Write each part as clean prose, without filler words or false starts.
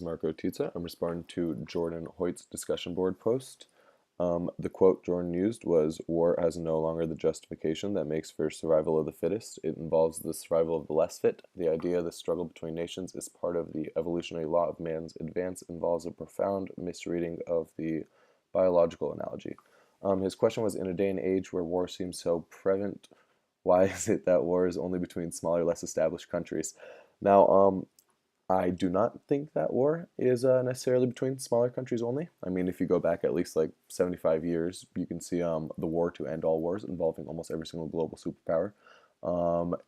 Marco Tizza. I'm responding to Jordan Hoyt's discussion board post. The quote Jordan used was, "War has no longer the justification that makes for survival of the fittest. It involves the survival of the less fit. The idea of the struggle between nations is part of the evolutionary law of man's advance involves a profound misreading of the biological analogy." His question was, in a day and age where war seems so prevalent, why is it that war is only between smaller, less established countries? Now, I do not think that war is necessarily between smaller countries only. I mean, if you go back at least like 75 years, you can see the war to end all wars involving almost every single global superpower.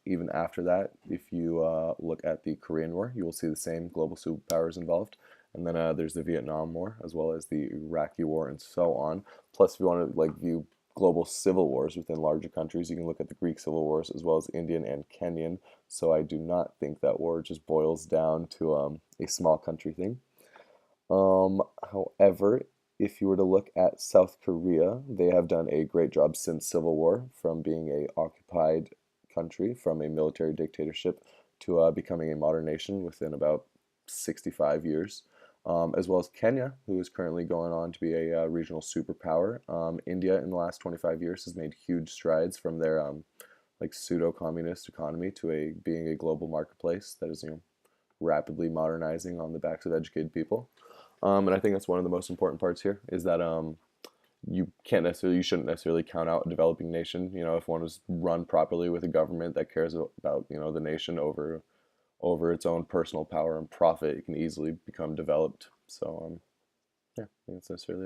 Even after that, if you look at the Korean War, you will see the same global superpowers involved. And then there's the Vietnam War, as well as the Iraqi War, and so on. Plus, if you want to like view global civil wars within larger countries, you can look at the Greek civil wars as well as Indian and Kenyan. So I do not think that war just boils down to a small country thing. However, if you were to look at South Korea, they have done a great job since Civil War, from being a occupied country, from a military dictatorship to becoming a modern nation within about 65 years. As well as Kenya, who is currently going on to be a regional superpower. India, in the last 25 years, has made huge strides from their like pseudo-communist economy to a being a global marketplace that is rapidly modernizing on the backs of educated people. And I think that's one of the most important parts here is that you shouldn't necessarily count out a developing nation. You know, if one was run properly with a government that cares about the nation over its own personal power and profit, it can easily become developed. So yeah, I think that's necessarily